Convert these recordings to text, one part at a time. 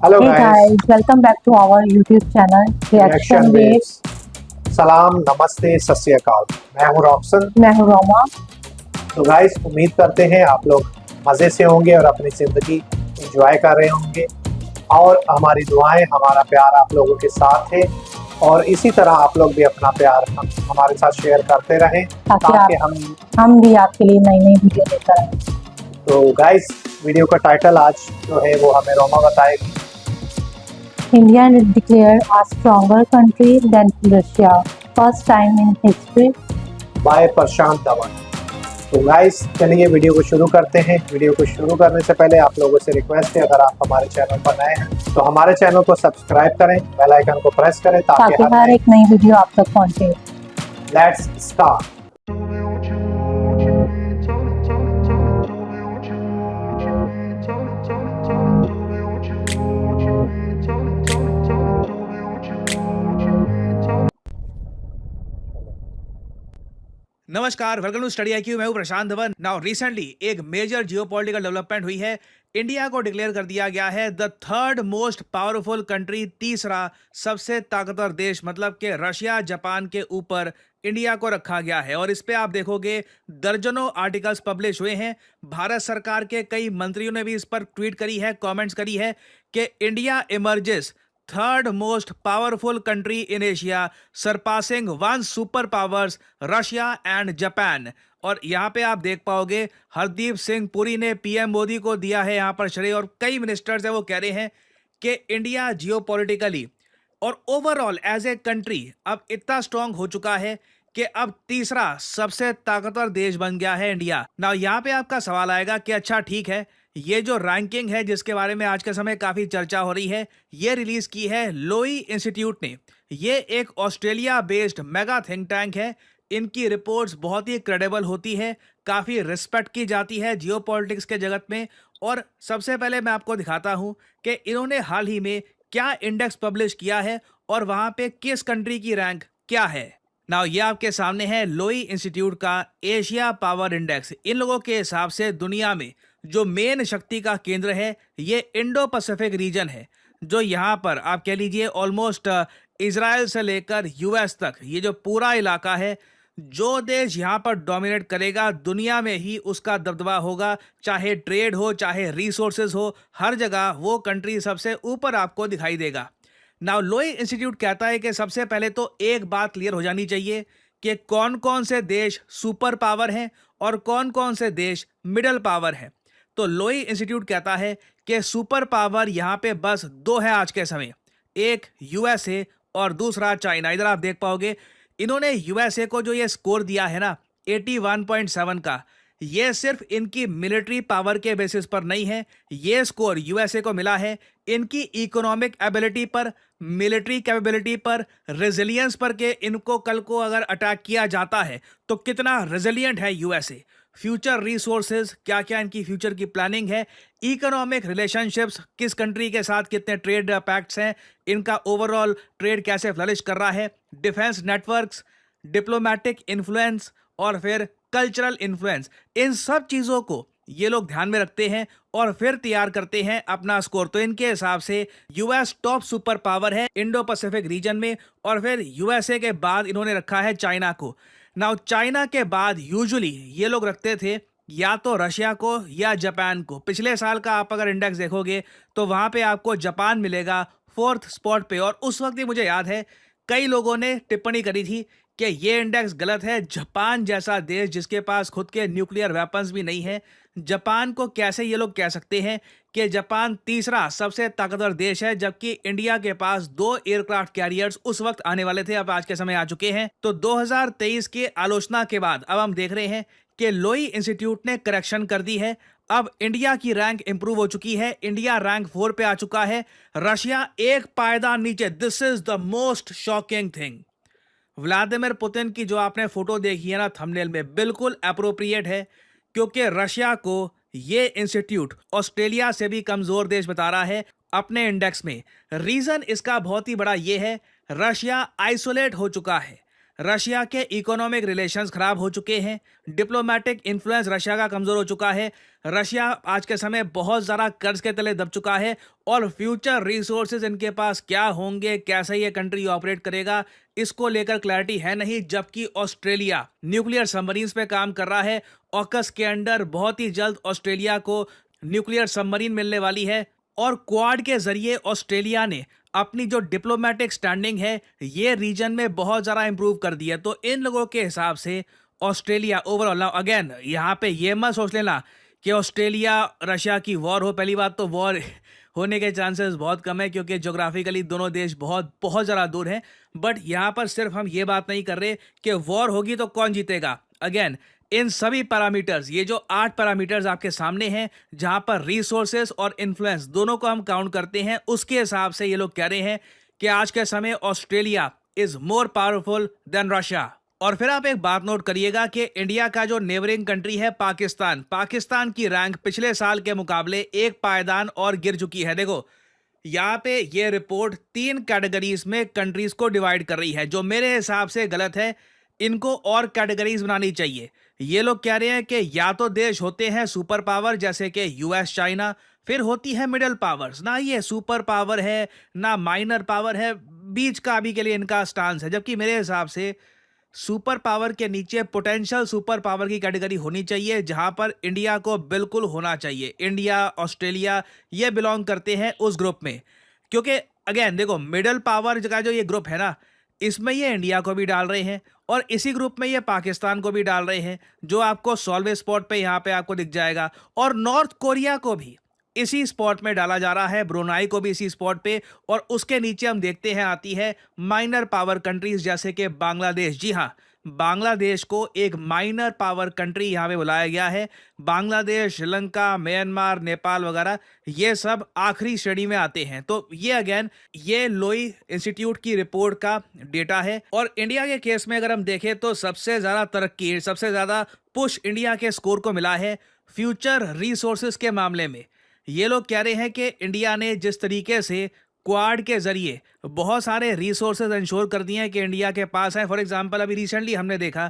Hello Hey guys, guys, welcome back to our YouTube channel reaction Reaction Waves। Waves. सलाम, नमस्ते, सत श्री अकाल। मैं हूं रॉबसन। मैं हूँ रोमा। तो गाइस, उम्मीद करते हैं आप लोग मज़े से होंगे और अपनी ज़िंदगी एंजॉय कर रहे होंगे। और हमारी दुआएं, हमारा प्यार आप लोगों के साथ है। और इसी तरह आप लोग भी अपना प्यार हमारे साथ शेयर करते रहें ताकि हम भी आपके लिए नई नई वीडियो लेकर आए। तो गाइस, वीडियो का टाइटल आज जो है वो हमें रोमा बताएगी। India declared a stronger country than Russia, first time in history। By Prashant Dhawan. तो गाइस, चलिए वीडियो को शुरू करते हैं। वीडियो को शुरू करने से पहले आप लोगों से रिक्वेस्ट है, अगर आप हमारे चैनल पर नए हैं तो हमारे चैनल को सब्सक्राइब करें, बेल आइकन को प्रेस करें ताकि हर एक नई वीडियो आप तक पहुंचे। Let's start. नमस्कार, वेलकम टू स्टडी आईक्यू। मैं हूं प्रशांत धवन। नाउ रिसेंटली एक मेजर जियोपॉलिटिकल डेवलपमेंट हुई है। इंडिया को डिक्लेयर कर दिया गया है the third most powerful country, तीसरा सबसे ताकतवर देश, मतलब कि रशिया जापान के ऊपर इंडिया को रखा गया है। और इस पे आप देखोगे दर्जनों आर्टिकल्स पब्लिश हुए हैं। भारत सरकार के कई मंत्रियों ने भी इस पर ट्वीट करी है, कमेंट्स करी है कि India emerges third most powerful country in Asia, surpassing one super powers Russia and Japan. और यहाँ पे आप देख पाओगे हरदीप सिंह पुरी ने पीएम मोदी को दिया है यहाँ पर श्रेय, और कई मिनिस्टर्स है वो कह रहे हैं कि इंडिया जियोपॉलिटिकली और ओवरऑल एज ए कंट्री अब इतना स्ट्रांग हो चुका है कि अब तीसरा सबसे ताकतवर देश बन गया है इंडिया। ना यहाँ पे आपका सवाल आएगा कि अच्छा ठीक है, ये जो रैंकिंग है जिसके बारे में आज के समय काफी चर्चा हो रही है, ये रिलीज की है लोई इंस्टीट्यूट ने। ये एक Australia based mega think tank है। इनकी रिपोर्ट्स बहुत ही क्रेडिबल होती है, काफी रिस्पेक्ट की जाती है जियोपॉलिटिक्स के जगत में। और सबसे पहले मैं आपको दिखाता हूं कि इन्होंने हाल ही में क्या इंडेक्स पब्लिश किया है और वहां पे किस कंट्री की रैंक क्या है। नाउ ये आपके सामने है लोई इंस्टीट्यूट का एशिया पावर इंडेक्स। इन लोगों के हिसाब से दुनिया में जो मेन शक्ति का केंद्र है ये इंडो पैसिफिक रीजन है, जो यहाँ पर आप कह लीजिए ऑलमोस्ट इजराइल से लेकर यूएस तक ये जो पूरा इलाका है, जो देश यहाँ पर डोमिनेट करेगा दुनिया में ही उसका दबदबा होगा। चाहे ट्रेड हो, चाहे रिसोर्सेज हो, हर जगह वो कंट्री सबसे ऊपर आपको दिखाई देगा। नाउ लोई इंस्टीट्यूट कहता है कि सबसे पहले तो एक बात क्लियर हो जानी चाहिए कि कौन कौन से देश सुपर पावर हैं और कौन कौन से देश मिडल पावर हैं। तो लोई इंस्टीट्यूट कहता है कि सुपर पावर यहाँ पे बस दो है आज के समय, एक यूएसए और दूसरा चाइना। इधर आप देख पाओगे इन्होंने यूएसए को जो ये स्कोर दिया है ना 81.7 का, ये सिर्फ इनकी मिलिट्री पावर के बेसिस पर नहीं है। ये स्कोर यूएसए को मिला है इनकी इकोनॉमिक एबिलिटी पर, मिलिट्री कैपेबिलिटी पर, रेजिलियंस पर, के इनको कल को अगर अटैक किया जाता है तो कितना रेजिलियंट है यूएसए, फ्यूचर रिसोर्सेज, क्या क्या इनकी फ्यूचर की प्लानिंग है, इकोनॉमिक रिलेशनशिप्स, किस कंट्री के साथ कितने ट्रेड पैक्ट्स हैं, इनका ओवरऑल ट्रेड कैसे फ्लरिश कर रहा है, डिफेंस नेटवर्क्स, डिप्लोमेटिक इन्फ्लुएंस और फिर कल्चरल इन्फ्लुएंस। इन सब चीज़ों को ये लोग ध्यान में रखते हैं और फिर तैयार करते हैं अपना स्कोर। तो इनके हिसाब से यूएस टॉप सुपर पावर है इंडो पैसिफिक रीजन में, और फिर यूएसए के बाद इन्होंने रखा है चाइना को। नाउ चाइना के बाद यूजुअली ये लोग रखते थे या तो रशिया को या जापान को। पिछले साल का आप अगर इंडेक्स देखोगे तो वहां पे आपको जापान मिलेगा फोर्थ स्पॉट पे। और उस वक्त ही मुझे याद है कई लोगों ने टिप्पणी करी थी कि ये इंडेक्स गलत है। जापान जैसा देश जिसके पास खुद के न्यूक्लियर वेपन्स भी नहीं है, जापान को कैसे ये लोग कह सकते हैं कि जापान तीसरा सबसे ताकतवर देश है, जबकि इंडिया के पास 2 एयरक्राफ्ट कैरियर्स उस वक्त आने वाले थे, अब आज के समय आ चुके हैं। तो 2023 के आलोचना के बाद अब हम देख रहे हैं कि लोई इंस्टीट्यूट ने करेक्शन कर दी है। अब इंडिया की रैंक इंप्रूव हो चुकी है, इंडिया रैंक 4 पे आ चुका है, रशिया एक पायदान नीचे। This is the most shocking thing. Vladimir Putin की जो आपने फोटो देखी है ना थंबनेल में, बिल्कुल अप्रोप्रिएट है, क्योंकि रशिया को ये इंस्टीट्यूट ऑस्ट्रेलिया से भी कमजोर देश बता रहा है अपने इंडेक्स में। रीजन इसका बहुत ही बड़ा ये है, रशिया आइसोलेट हो चुका है। रशिया के इकोनॉमिक रिलेशंस खराब हो चुके हैं, डिप्लोमेटिक इन्फ्लुएंस रशिया का कमज़ोर हो चुका है, रशिया आज के समय बहुत ज़्यादा कर्ज के तले दब चुका है और फ्यूचर रिसोर्सेज इनके पास क्या होंगे, कैसे ये कंट्री ऑपरेट करेगा, इसको लेकर क्लैरिटी है नहीं। जबकि ऑस्ट्रेलिया न्यूक्लियर सबमरीन्स पे काम कर रहा है। ऑकस के अंडर बहुत ही जल्द ऑस्ट्रेलिया को न्यूक्लियर सबमरीन मिलने वाली है और क्वाड के जरिए ऑस्ट्रेलिया ने अपनी जो डिप्लोमेटिक स्टैंडिंग है ये रीजन में बहुत ज़्यादा इंप्रूव कर दी है। तो इन लोगों के हिसाब से ऑस्ट्रेलिया ओवरऑल, नाउ अगेन यहाँ पे ये मत सोच लेना कि ऑस्ट्रेलिया रशिया की वॉर हो। पहली बात तो वॉर होने के चांसेस बहुत कम है क्योंकि ज्योग्राफिकली दोनों देश बहुत बहुत ज़्यादा दूर हैं। बट यहाँ पर सिर्फ हम ये बात नहीं कर रहे कि वॉर होगी तो कौन जीतेगा। अगेन इन सभी पैरामीटर्स, ये जो 8 पैरामीटर्स आपके सामने हैं जहां पर रिसोर्सेस और इन्फ्लुएंस दोनों को हम काउंट करते हैं, उसके हिसाब से ये लोग कह रहे हैं कि आज के समय Australia is more powerful than Russia. और फिर आप एक बात नोट करिएगा कि इंडिया का जो नेबरिंग कंट्री है पाकिस्तान की रैंक पिछले साल के मुकाबले एक पायदान और गिर चुकी है। देखो यहाँ पे ये रिपोर्ट 3 कैटेगरीज में कंट्रीज को डिवाइड कर रही है, जो मेरे हिसाब से गलत है। इनको और कैटेगरीज बनानी चाहिए। ये लोग कह रहे हैं कि या तो देश होते हैं सुपर पावर जैसे कि यूएस, चाइना, फिर होती है मिडिल पावर्स। ना ये सुपर पावर है ना माइनर पावर है, बीच का अभी के लिए इनका स्टांस है। जबकि मेरे हिसाब से सुपर पावर के नीचे पोटेंशियल सुपर पावर की कैटेगरी होनी चाहिए जहां पर इंडिया को बिल्कुल होना चाहिए। इंडिया, ऑस्ट्रेलिया ये बिलोंग करते हैं उस ग्रुप में, क्योंकि अगेन देखो मिडिल पावर का जो ये ग्रुप है ना, इसमें ये इंडिया को भी डाल रहे हैं और इसी ग्रुप में ये पाकिस्तान को भी डाल रहे हैं, जो आपको सॉल्वे स्पॉट पे यहाँ पे आपको दिख जाएगा। और नॉर्थ कोरिया को भी इसी स्पॉट में डाला जा रहा है, ब्रुनाई को भी इसी स्पॉट पे। और उसके नीचे हम देखते हैं आती है माइनर पावर कंट्रीज जैसे कि बांग्लादेश। जी हाँ, बांग्लादेश को एक माइनर पावर कंट्री यहाँ पे बुलाया गया है। बांग्लादेश, श्रीलंका, म्यांमार, नेपाल वगैरह ये सब आखिरी श्रेणी में आते हैं। तो ये अगेन ये लोई इंस्टीट्यूट की रिपोर्ट का डेटा है। और इंडिया के केस में अगर हम देखें तो सबसे ज़्यादा तरक्की, सबसे ज़्यादा पुश इंडिया के स्कोर को मिला है फ्यूचर रिसोर्सेज के मामले में। ये लोग कह रहे हैं कि इंडिया ने जिस तरीके से क्वाड के जरिए बहुत सारे रिसोर्सेज इंश्योर कर दिए हैं कि इंडिया के पास है। फॉर एग्जांपल अभी रिसेंटली हमने देखा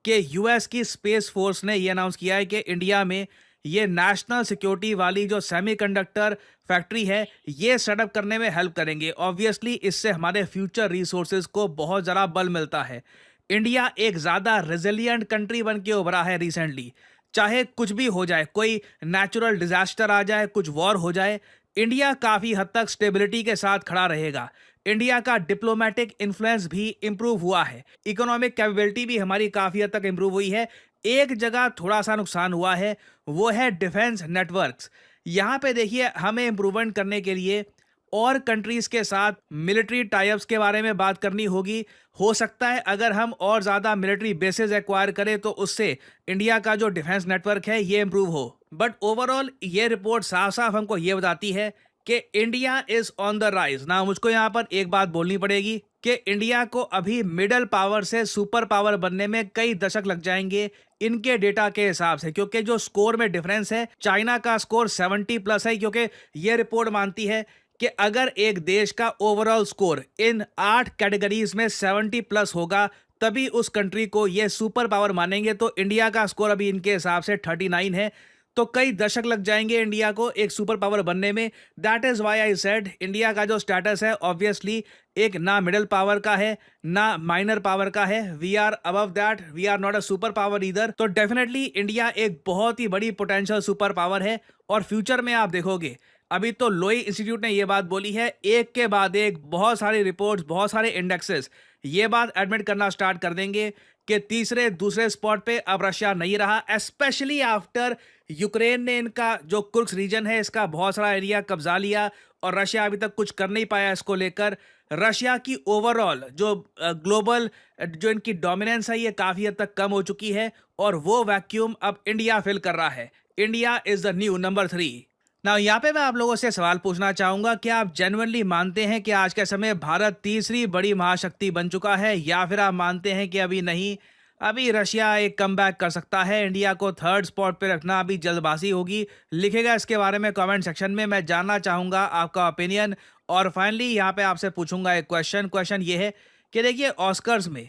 कि यूएस की स्पेस फोर्स ने ये अनाउंस किया है कि इंडिया में ये नेशनल सिक्योरिटी वाली जो सेमीकंडक्टर फैक्ट्री है ये सेटअप करने में हेल्प करेंगे। ऑब्वियसली इससे हमारे फ्यूचर रिसोर्सेज को बहुत ज़्यादा बल मिलता है। इंडिया एक ज़्यादा रेजिलिएंट कंट्री बन के उभरा है रिसेंटली। चाहे कुछ भी हो जाए, कोई नेचुरल डिजास्टर आ जाए, कुछ वॉर हो जाए, इंडिया काफ़ी हद तक स्टेबिलिटी के साथ खड़ा रहेगा। इंडिया का डिप्लोमेटिक इन्फ्लुएंस भी इंप्रूव हुआ है, इकोनॉमिक कैपेबिलिटी भी हमारी काफ़ी हद तक इंप्रूव हुई है। एक जगह थोड़ा सा नुकसान हुआ है, वो है डिफेंस नेटवर्क्स। यहाँ पे देखिए हमें इम्प्रूवमेंट करने के लिए और कंट्रीज़ के साथ मिलिट्री टाइप्स के बारे में बात करनी होगी। हो सकता है अगर हम और ज़्यादा मिलिट्री बेसेस एक्वायर करें तो उससे इंडिया का जो डिफेंस नेटवर्क है ये इम्प्रूव हो। बट ओवरऑल ये रिपोर्ट साफ साफ हमको ये बताती है कि India is on the rise. ना मुझको यहाँ पर एक बात बोलनी पड़ेगी कि इंडिया को अभी मिडल पावर से सुपर पावर बनने में कई दशक लग जाएंगे इनके डेटा के हिसाब से, क्योंकि जो स्कोर में डिफरेंस है, चाइना का स्कोर 70+ है, क्योंकि ये रिपोर्ट मानती है कि अगर एक देश का ओवरऑल स्कोर इन 8 कैटेगरीज में 70+ होगा तभी उस कंट्री को ये सुपर पावर मानेंगे। तो इंडिया का स्कोर अभी इनके हिसाब से 39 है, तो कई दशक लग जाएंगे इंडिया को एक सुपर पावर बनने में। That is why I said India का जो स्टेटस है ऑब्वियसली एक ना मिडिल पावर का है ना माइनर पावर का है। We are above that, we are not a super power either. तो डेफिनेटली इंडिया एक बहुत ही बड़ी पोटेंशियल सुपर पावर है। और फ्यूचर में आप देखोगे, अभी तो लोई इंस्टीट्यूट ने ये बात बोली है, एक के बाद एक बहुत सारी रिपोर्ट्स, बहुत सारे इंडेक्सेस ये बात एडमिट करना स्टार्ट कर देंगे कि तीसरे दूसरे स्पॉट पे अब रशिया नहीं रहा, स्पेशली आफ्टर यूक्रेन ने इनका जो कुर्स्क रीजन है इसका बहुत सारा एरिया कब्जा लिया और रशिया अभी तक कुछ कर नहीं पाया इसको लेकर। रशिया की ओवरऑल जो ग्लोबल जो इनकी डोमिनेंस है ये काफ़ी हद तक कम हो चुकी है और वो वैक्यूम अब इंडिया फिल कर रहा है। India is the new number 3। ना यहाँ पे मैं आप लोगों से सवाल पूछना चाहूँगा, क्या आप जेन्युइनली मानते हैं कि आज के समय भारत तीसरी बड़ी महाशक्ति बन चुका है, या फिर आप मानते हैं कि अभी नहीं, अभी रशिया एक कमबैक कर सकता है, इंडिया को 3rd स्पॉट पे रखना अभी जल्दबाजी होगी? लिखेगा इसके बारे में कमेंट सेक्शन में, मैं जानना चाहूँगा आपका ओपिनियन। और फाइनली यहाँ पे आपसे पूछूंगा एक क्वेश्चन ये है कि देखिए ऑस्कर्स में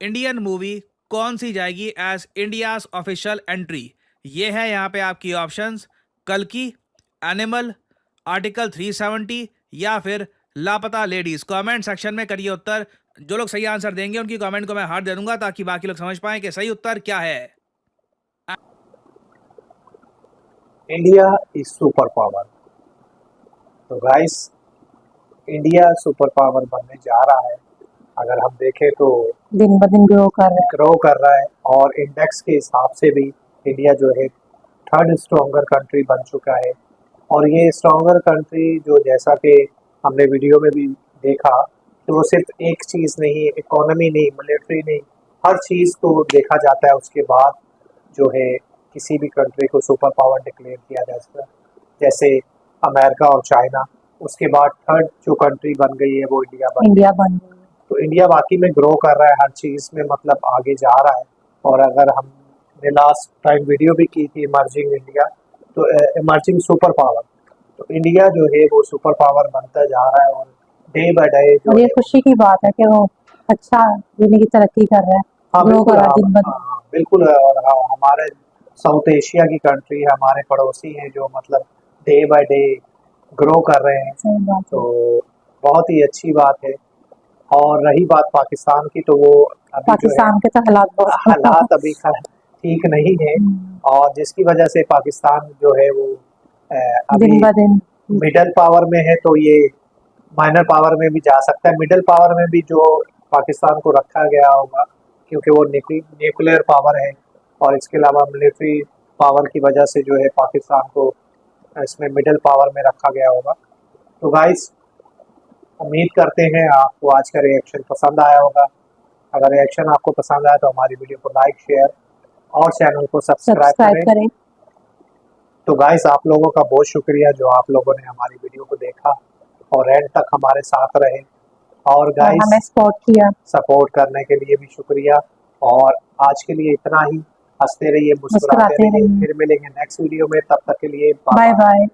इंडियन मूवी कौन सी जाएगी एज इंडियाज ऑफिशियल एंट्री? ये है यहाँ पे आपकी ऑप्शंस, कल्कि, एनिमल, आर्टिकल 370 या फिर लापता लेडीज। कमेंट सेक्शन में करिए उत्तर। जो लोग सही आंसर देंगे उनकी कमेंट को मैं हार्ट दे दूंगा ताकि बाकी लोग समझ पाएं कि सही उत्तर क्या है। India is super power. तो गाइस, इंडिया सुपर पावर बनने जा रहा है। अगर हम देखें तो दिन ब दिन ग्रो कर रहा है और इंडेक्स के हिसाब से भी इंडिया जो है थर्ड स्ट्रॉन्गर कंट्री बन चुका है। और ये स्ट्रॉन्गर कंट्री जो, जैसा कि हमने वीडियो में भी देखा, कि वो सिर्फ एक चीज़ नहीं, इकोनॉमी नहीं, मिलिट्री नहीं, हर चीज़ को देखा जाता है। उसके बाद जो है किसी भी कंट्री को सुपर पावर डिक्लेयर किया जाता है, जैसे अमेरिका और चाइना। उसके बाद थर्ड जो कंट्री बन गई है वो इंडिया बन गई। तो इंडिया वाकई में ग्रो कर रहा है हर चीज़ में, मतलब आगे जा रहा है। और अगर हमने लास्ट टाइम वीडियो भी की थी इमर्जिंग इंडिया, तो इमर्जिंग सुपर पावर, तो इंडिया जो है वो सुपर पावर बनता जा रहा है। और डे बाय डे जो और ये है खुशी की बात है कि वो अच्छा दुनिया की तरक्की कर रहा है। हाँ ग्रो बिल्कुल, कर रहा है दिन ब दिन। हाँ बिल्कुल। और हमारे साउथ एशिया की कंट्री है, हमारे पड़ोसी हैं, जो मतलब डे बाय डे ग्रो कर रहे हैं। सही बात है। तो बहुत ही अच्छी बात है। और रही बात पाकिस्तान की, तो वो अभी जो है पाकिस्तान के तो हालात अभी ठीक नहीं है। और जिसकी वजह से पाकिस्तान जो है वो अभी दिन ब दिन मिडल पावर में है, तो ये माइनर पावर में भी जा सकता है। मिडल पावर में भी जो पाकिस्तान को रखा गया होगा, क्योंकि वो न्यूक्लियर पावर है। और इसके अलावा मिलिट्री पावर की वजह से जो है पाकिस्तान को इसमें मिडल पावर में रखा गया होगा। तो गाइस, उम्मीद करते हैं आपको आज का रिएक्शन पसंद आया होगा। अगर रिएक्शन आपको पसंद आया तो हमारी वीडियो को लाइक, शेयर और चैनल को सब्सक्राइब करें। तो गाइस, आप लोगों का बहुत शुक्रिया जो आप लोगों ने हमारी वीडियो को देखा और एंड तक हमारे साथ रहे। और गाइस, हमें सपोर्ट करने के लिए भी शुक्रिया। और आज के लिए इतना ही। हंसते रहिए, मुस्कुराते रहिए। फिर मिलेंगे नेक्स्ट वीडियो में, तब तक के लिए बाय बाय।